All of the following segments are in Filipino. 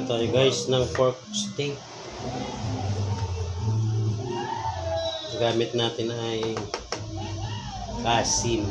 tayo guys ng pork steak. Gamit natin ay asin.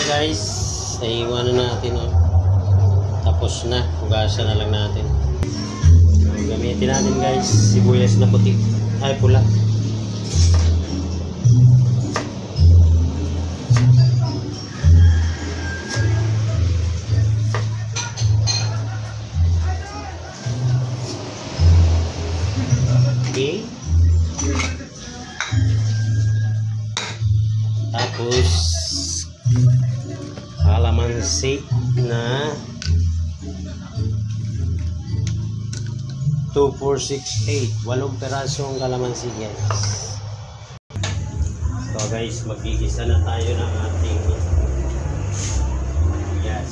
Guys, iiwanan natin tapos na, hugasan na lang natin. Gamitin natin guys sibuyas na puti ay pula. Okay, tapos kalamansi na 2, 4, 6, 8 8 perasong kalamansi guys. So guys, magigisa na tayo ng ating yes.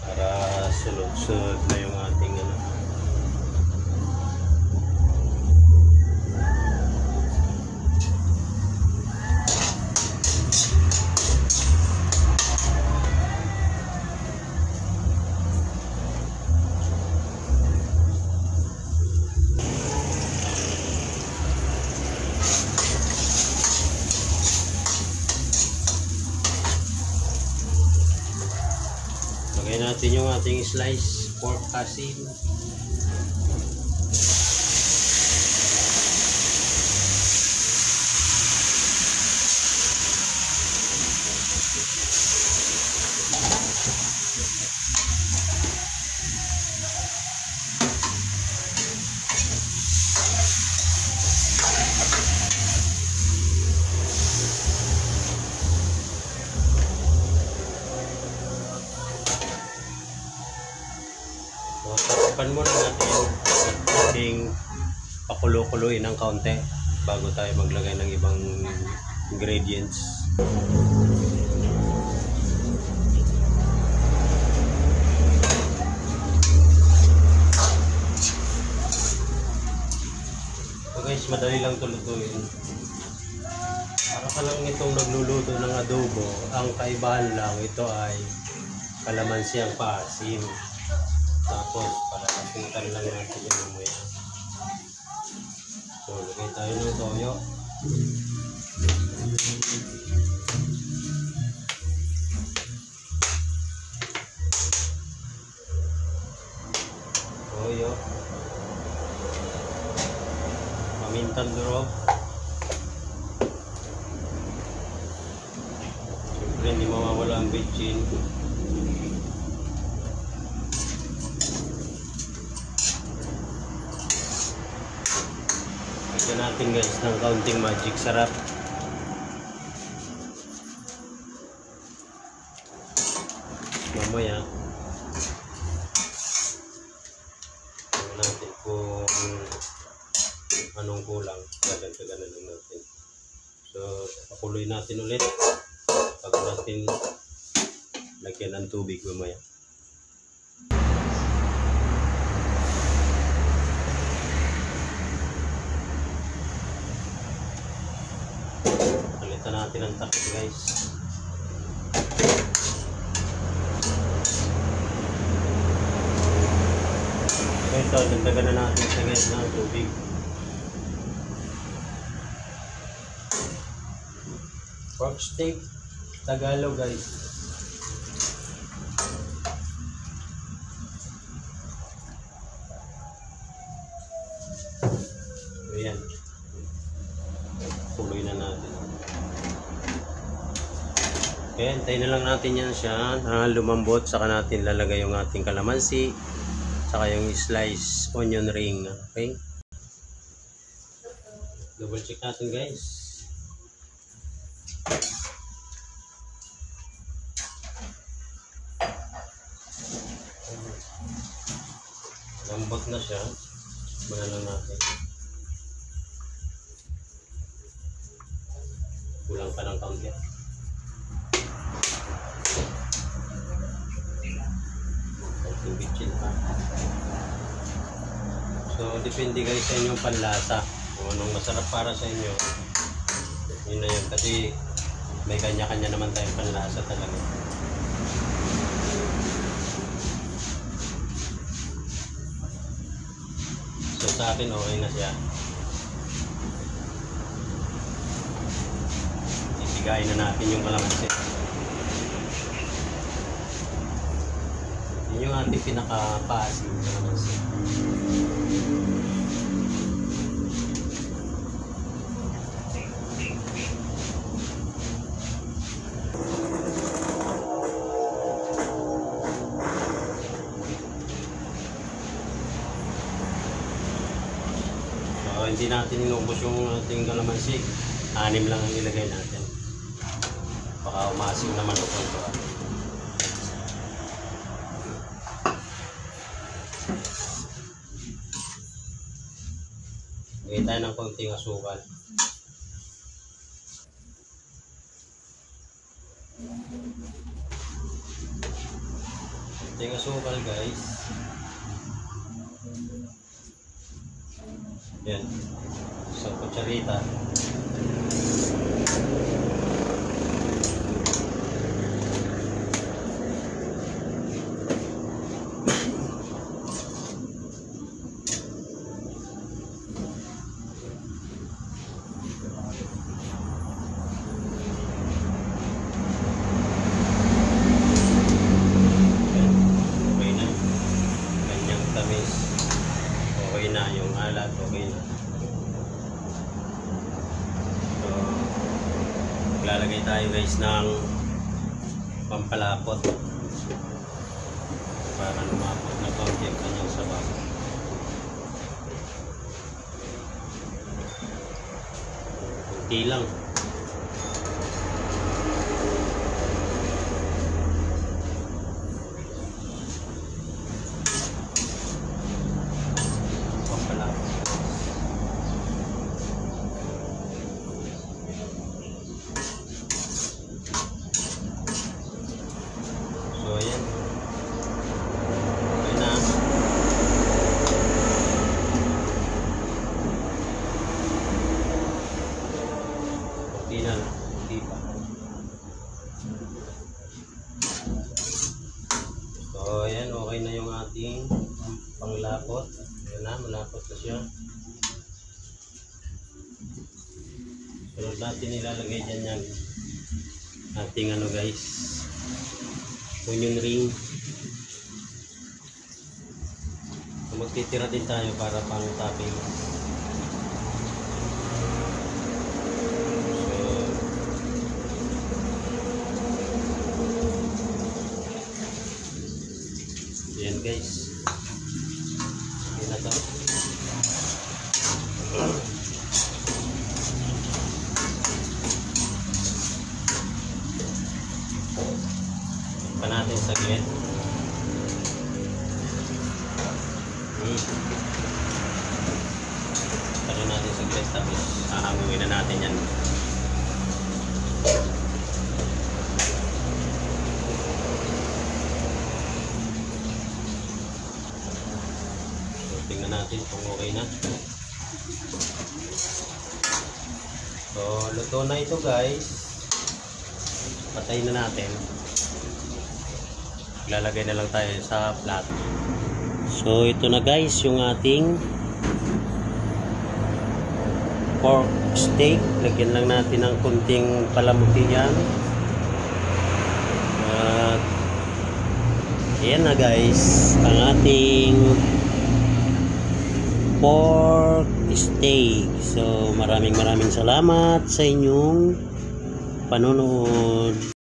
Para sulod-sulod na yung ating lagay natin yung ating slice pork asin. Tapan muna natin ating pakulo-kuloyin ng kaunti bago tayo maglagay ng ibang ingredients. So guys, madali lang tulutuin. Para ka lang itong nagluluto ng adobo, ang kaibahan lang ito ay kalamansi ang paasim. Tapos, palalapitan lang natin yung mamaya. So, lagay tayo ng toyo. Toyo. Pamintang durog. Siyempre, hindi mawawala ang bitchin. Natin guys ng kaunting magic sarap. Mamaya natin kung anong kulang, dadagdagan na lang natin. So pakuloy natin ulit bago natin lagyan ng tubig mamaya. Natin ang takip guys. So ito, dagdagan na natin sa guys ng tubig. Pork steak Tagalog guys. Ayan. Tuloy na natin. Okay, antayin na lang natin yan siya na lumambot. Saka natin lalagay yung ating kalamansi. Saka yung slice onion ring. Okay. Double check natin guys. Lambot na siya. Muna lang natin. Kulang pa ng kaunti. Bitchin pa. So depende guys sa inyong panlasa kung anong masarap para sa inyo. Yun na yun kasi may kanya-kanya naman tayong panlasa talaga. So sa akin okay na siya. Isigayin na natin yung kalamansi. Yung ating pinaka-paasim na naman siya. So, hindi natin inubos yung ating kalamansi. 6 lang ang ilagay natin. Baka umasim naman ito. Lagay tayo ng konting asukal. Konting asukal guys. Yan. So, kutsarita. Okay na yung alat, okay na. So, maglalagay tayo guys ng pampalapot para lumapot na konti ang kanyang sabaw. Kunti lang. So ayan. Okay na. Okay na. Okay pa. So ayan, okay na yung ating panglapot. Ayan na, malapot na siya. Sunod natin ilalagay dyan yung ating ano guys, onion ring. So, magtitira din tayo para pang topping. So yan guys, okay na to. Pa natin saglit. Pano natin saglit tapos hahangungin na natin yan. So, tingnan natin kung okay na. So luto na ito guys. Patayin na natin. Lalagay na lang tayo sa plato. So ito na guys yung ating pork steak. Lagyan lang natin ng kunting palamutihan. At ayan na guys ang ating pork steak. So maraming salamat sa inyong panonood.